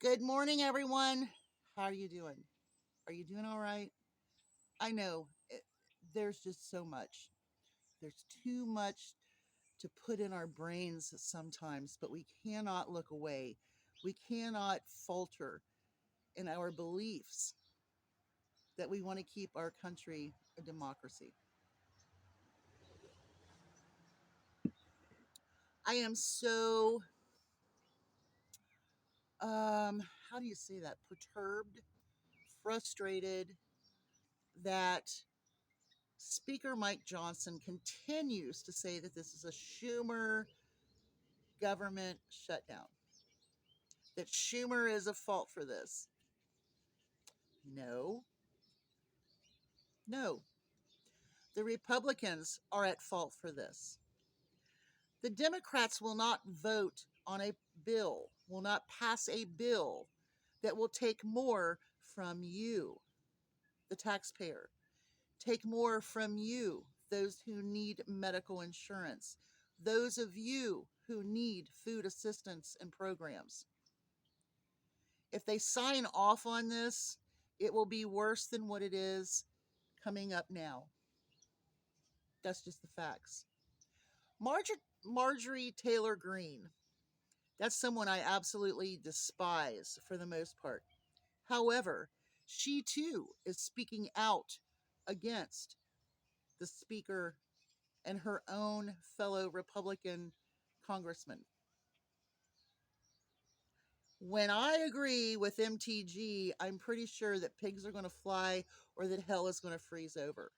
Good morning, everyone. How are you doing? Are you doing all right? I know there's just so much. There's too much to put in our brains sometimes, but we cannot look away. We cannot falter in our beliefs that we want to keep our country a democracy. I am so, how do you say that? Perturbed, frustrated that Speaker Mike Johnson continues to say that this is a Schumer government shutdown, that Schumer is at fault for this. No, no. The Republicans are at fault for this. The Democrats will not vote on a bill, will not pass a bill that will take more from you, the taxpayer, take more from you, those who need medical insurance, those of you who need food assistance and programs. If they sign off on this, it will be worse than what it is coming up now. That's just the facts. Marjorie Taylor Greene, that's someone I absolutely despise for the most part. However, she too is speaking out against the speaker and her own fellow Republican congressman. When I agree with MTG, I'm pretty sure that pigs are going to fly or that hell is going to freeze over.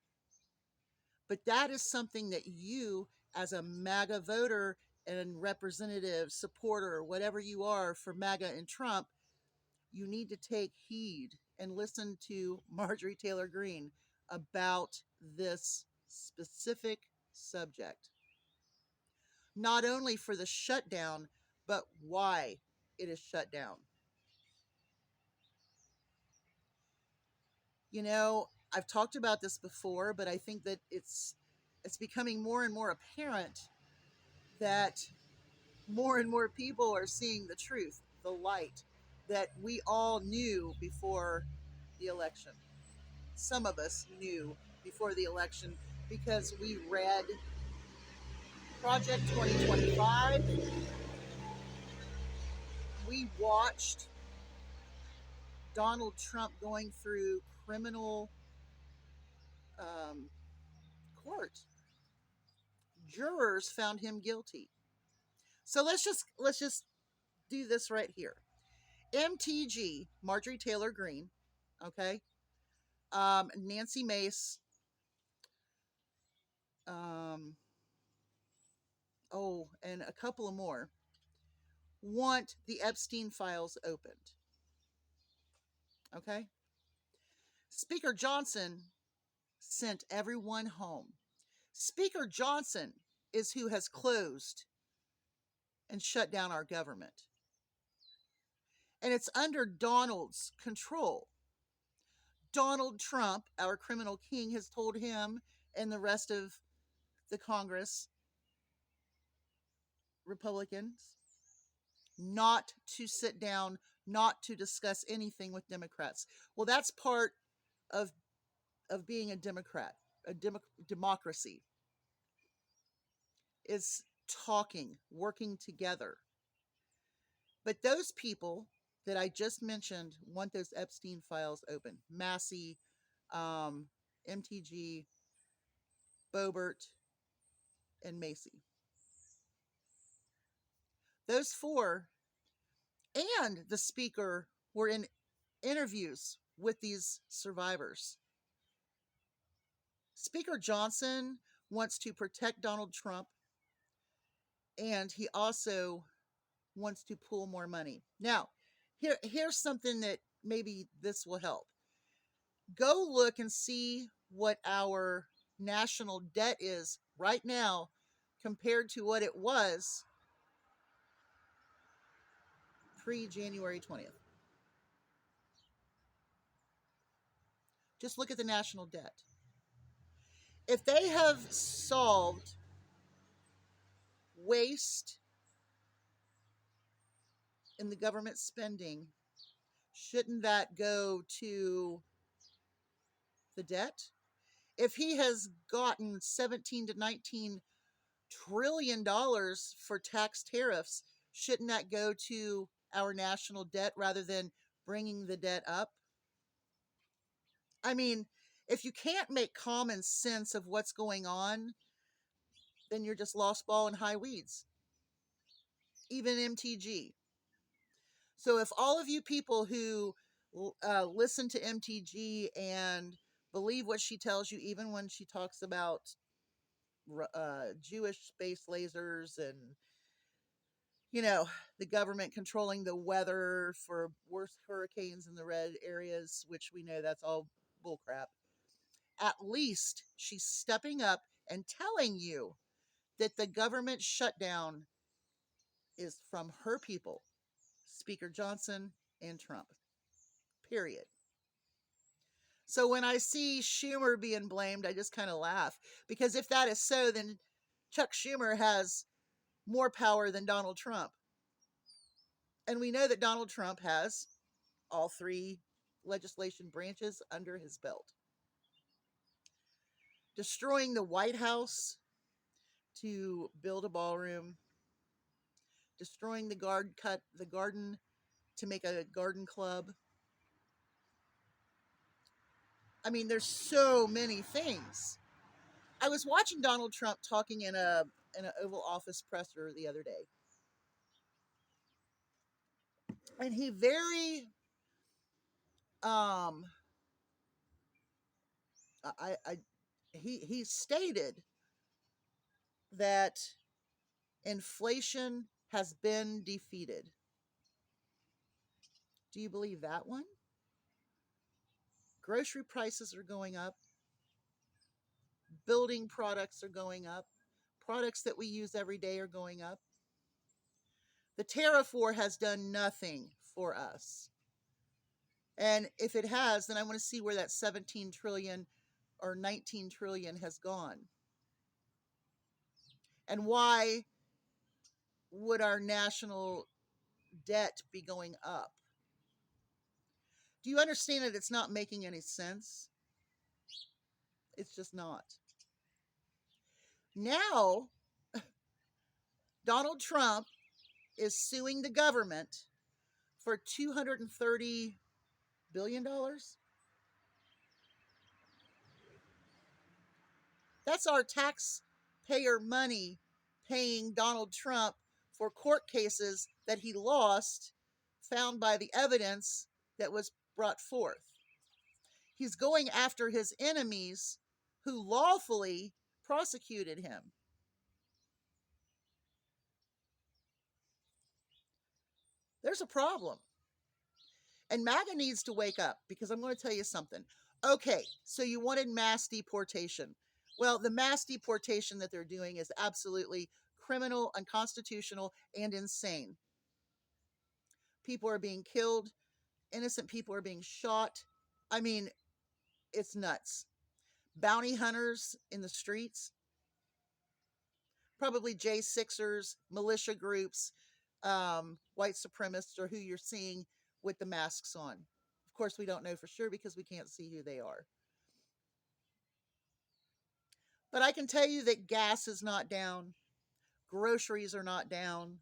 But that is something that you, as a MAGA voter and representative, supporter, whatever you are for MAGA and Trump, you need to take heed and listen to Marjorie Taylor Greene about this specific subject. Not only for the shutdown, but why it is shut down. You know, I've talked about this before, but I think that it's becoming more and more apparent that more and more people are seeing the truth, the light that we all knew before the election. Some of us knew before the election because we read Project 2025. We watched Donald Trump going through criminal court. Jurors found him guilty. So let's just do this right here. MTG, Marjorie Taylor Greene, okay, Nancy Mace, um, and a couple of more want the Epstein files opened. Okay, Speaker Johnson sent everyone home. Speaker Johnson is who has closed and shut down our government. And it's under Donald's control. Donald Trump, our criminal king, has told him and the rest of the Congress Republicans not to sit down, not to discuss anything with Democrats. Well, that's part of being a Democrat, a democracy, is talking, working together. But those people that I just mentioned want those Epstein files open. Massey, MTG, Boebert, and Macy. Those four and the speaker were in interviews with these survivors. Speaker Johnson wants to protect Donald Trump, and he also wants to pool more money. Now, here's something that maybe this will help. Go look and see what our national debt is right now compared to what it was pre-January 20th. Just look at the national debt. If they have solved waste in the government spending Shouldn't that go to the debt? If he has gotten 17 to 19 trillion dollars for tax tariffs, shouldn't that go to our national debt rather than bringing the debt up? I mean, if you can't make common sense of what's going on, then you're just lost ball in high weeds, even MTG. So if all of you people who listen to MTG and believe what she tells you, even when she talks about Jewish space lasers and, you know, the government controlling the weather for worse hurricanes in the red areas, which we know that's all bullcrap. At least she's stepping up and telling you that the government shutdown is from her people, Speaker Johnson and Trump. Period. So when I see Schumer being blamed, I just kind of laugh, because if that is so, then Chuck Schumer has more power than Donald Trump. And we know that Donald Trump has all three legislation branches under his belt. Destroying the White House to build a ballroom, destroying the garden to make a garden club. I mean, there's so many things. I was watching Donald Trump talking in an Oval Office presser the other day, and he very um I he stated that inflation has been defeated. Do you believe that one? Grocery prices are going up, building products are going up, products that we use every day are going up. The tariff war has done nothing for us. And if it has, then I want to see where that 17 trillion or 19 trillion has gone. And why would our national debt be going up? Do you understand that it's not making any sense? It's just not. Now, Donald Trump is suing the government for $230 billion. That's our taxpayer money paying Donald Trump for court cases that he lost, found by the evidence that was brought forth. He's going after his enemies who lawfully prosecuted him. There's a problem. And MAGA needs to wake up, because I'm going to tell you something. Okay, so you wanted mass deportation. Well, the mass deportation that they're doing is absolutely criminal, unconstitutional, and insane. People are being killed. Innocent people are being shot. I mean, it's nuts. Bounty hunters in the streets, probably J6ers, militia groups, white supremacists are who you're seeing with the masks on. Of course, we don't know for sure because we can't see who they are. But I can tell you that gas is not down. Groceries are not down.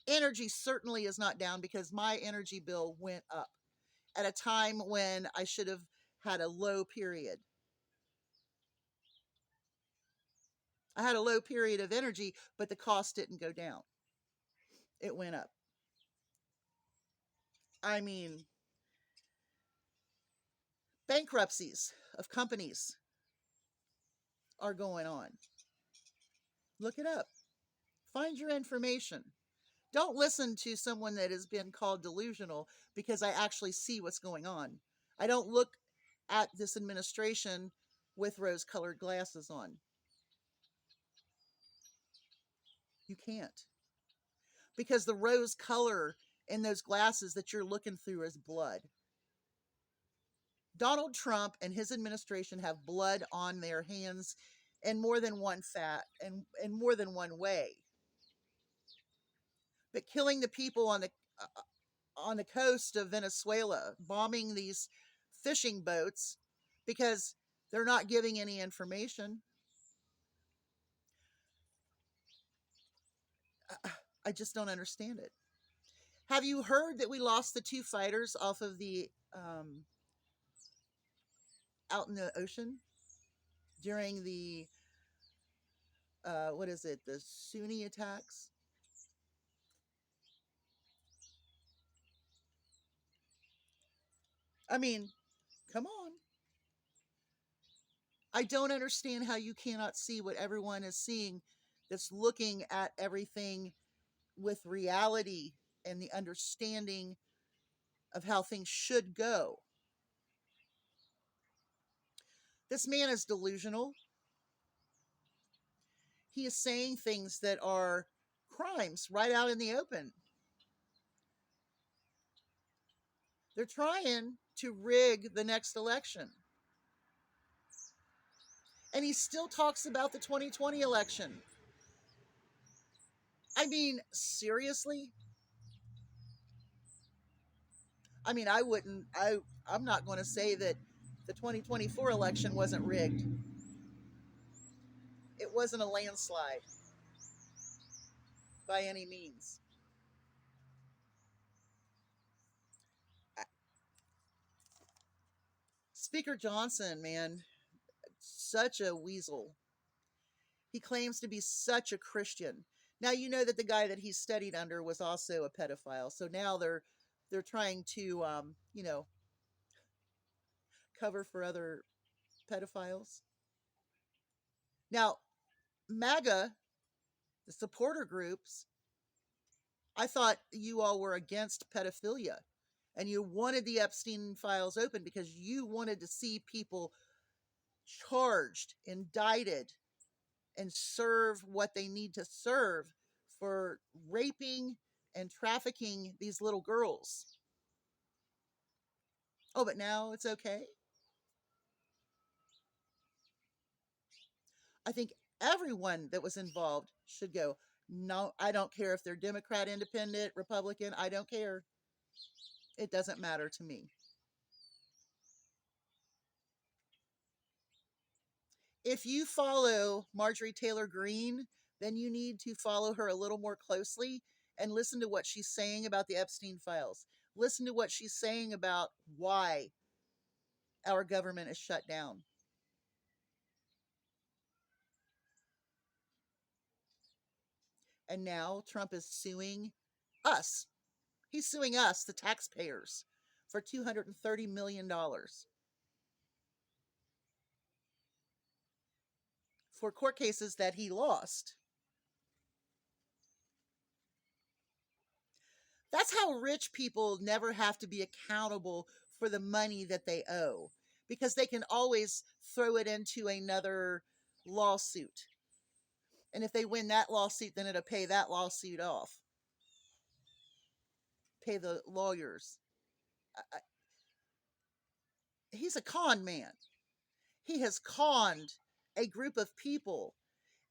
Energy certainly is not down, because my energy bill went up at a time when I should have had a low period. I had a low period of energy, but the cost didn't go down. It went up. I mean, bankruptcies of companies are going on. Look it up. Find your information. Don't listen to someone that has been called delusional, because I actually see what's going on. I don't look at this administration with rose-colored glasses on. You can't. Because the rose color in those glasses that you're looking through is blood. Donald Trump and his administration have blood on their hands in more than one in more than one way. But killing the people on the on the coast of Venezuela, bombing these fishing boats because they're not giving any information. I just don't understand it. Have you heard that we lost the two fighters off of the out in the ocean during the what is it, the Sunni attacks? I mean, come on. I don't understand how you cannot see what everyone is seeing that's looking at everything with reality and the understanding of how things should go. This man is delusional. He is saying things that are crimes right out in the open. They're trying to rig the next election. And he still talks about the 2020 election. I mean, seriously? I mean, I'm not going to say that the 2024 election wasn't rigged. It wasn't a landslide by any means. Speaker Johnson, man, such a weasel. He claims to be such a Christian. Now you know that the guy that he studied under was also a pedophile. So now they're trying to cover for other pedophiles. Now, MAGA, the supporter groups, I thought you all were against pedophilia and you wanted the Epstein files open because you wanted to see people charged, indicted, and serve what they need to serve for raping and trafficking these little girls. Oh, but now it's okay? I think everyone that was involved should go. No, I don't care if they're Democrat, Independent, Republican. I don't care. It doesn't matter to me. If you follow Marjorie Taylor Greene, then you need to follow her a little more closely and listen to what she's saying about the Epstein files. Listen to what she's saying about why our government is shut down. And now Trump is suing us. He's suing us, the taxpayers, for $230 million for court cases that he lost. That's how rich people never have to be accountable for the money that they owe because they can always throw it into another lawsuit. And if they win that lawsuit, then it'll pay that lawsuit off, pay the lawyers. He's a con man. He has conned a group of people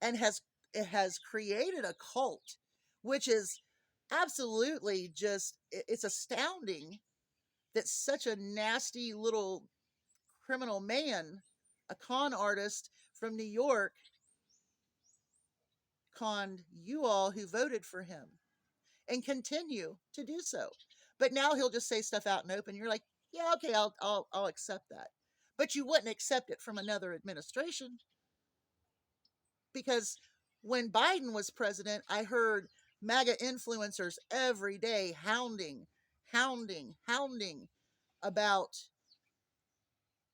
and has created a cult, which is absolutely just, it's astounding that such a nasty little criminal man, a con artist from New York, conned you all who voted for him and continue to do so. But now he'll just say stuff out in open. You're like, yeah, okay, I'll accept that. But you wouldn't accept it from another administration because when Biden was president, I heard MAGA influencers every day hounding about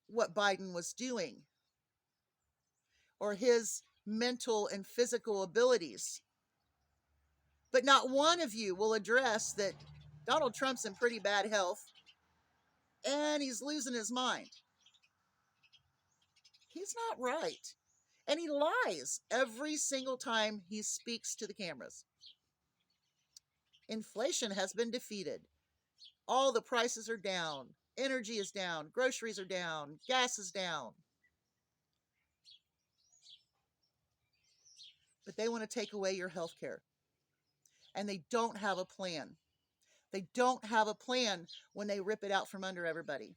what Biden was doing or his mental and physical abilities. But not one of you will address that Donald Trump's in pretty bad health and he's losing his mind. He's not right. And he lies every single time he speaks to the cameras. Inflation has been defeated. All the prices are down. Energy is down. Groceries are down. Gas is down. But they want to take away your health care. And they don't have a plan. They don't have a plan when they rip it out from under everybody.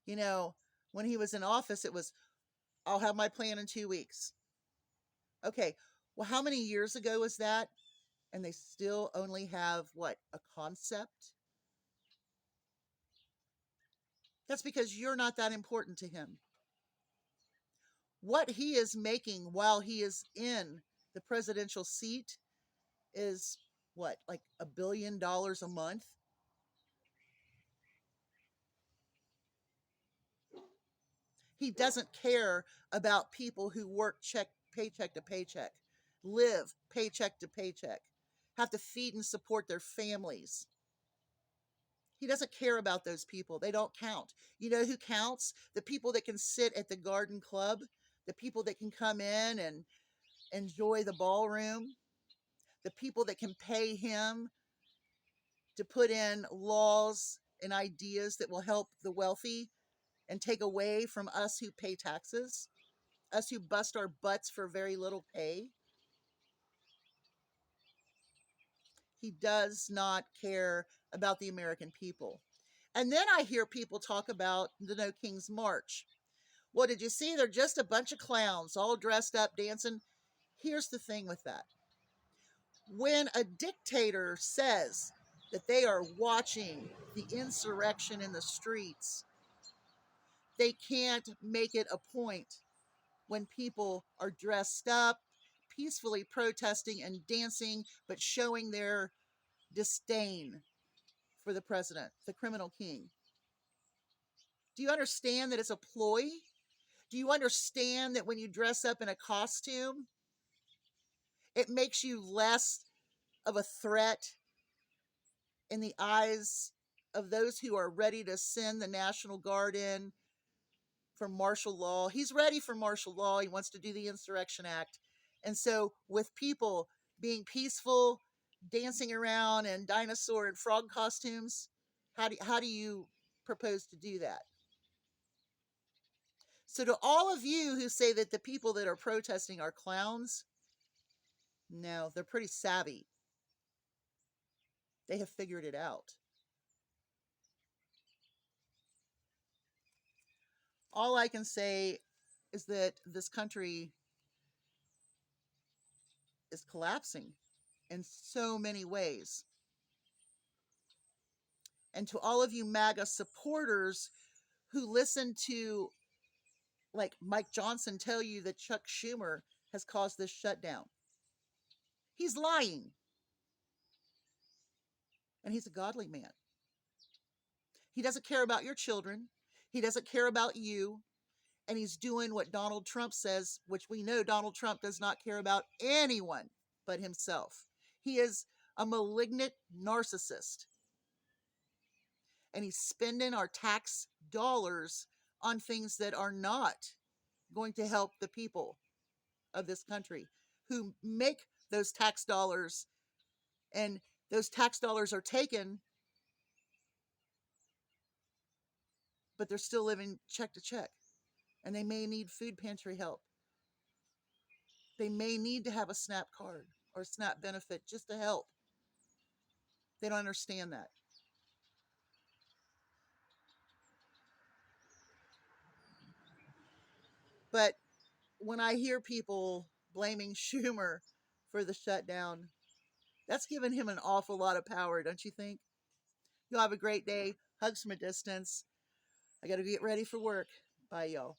You know, when he was in office, it was, I'll have my plan in 2 weeks. Okay, well, how many years ago was that? And they still only have what? A concept? That's because you're not that important to him. What he is making while he is in the presidential seat is what, like $1 billion a month? He doesn't care about people who work paycheck to paycheck, live paycheck to paycheck, have to feed and support their families. He doesn't care about those people. They don't count. You know who counts? The people that can sit at the garden club, the people that can come in and enjoy the ballroom, the people that can pay him to put in laws and ideas that will help the wealthy and take away from us who pay taxes, us who bust our butts for very little pay. He does not care about the American people. And then I hear people talk about the No King's March. Well, did you see? They're just a bunch of clowns all dressed up dancing. Here's the thing with that. When a dictator says that they are watching the insurrection in the streets, they can't make it a point when people are dressed up, peacefully protesting and dancing, but showing their disdain for the president, the criminal king. Do you understand that it's a ploy? Do you understand that when you dress up in a costume, it makes you less of a threat in the eyes of those who are ready to send the National Guard in for martial law? He's ready for martial law. He wants to do the Insurrection Act. And so, with people being peaceful, dancing around in dinosaur and frog costumes, how do you propose to do that? So, to all of you who say that the people that are protesting are clowns, no, they're pretty savvy. They have figured it out. All I can say is that this country is collapsing in so many ways. And to all of you MAGA supporters who listen to, like, Mike Johnson tell you that Chuck Schumer has caused this shutdown, he's lying. And he's a godly man. He doesn't care about your children. He doesn't care about you. And he's doing what Donald Trump says, which we know Donald Trump does not care about anyone but himself. He is a malignant narcissist. And he's spending our tax dollars on things that are not going to help the people of this country who make those tax dollars. And those tax dollars are taken, but they're still living check to check. And they may need food pantry help. They may need to have a SNAP card or a SNAP benefit just to help. They don't understand that. But when I hear people blaming Schumer for the shutdown, that's given him an awful lot of power, don't you think? You'll have a great day. Hugs from a distance. I got to get ready for work. Bye, y'all.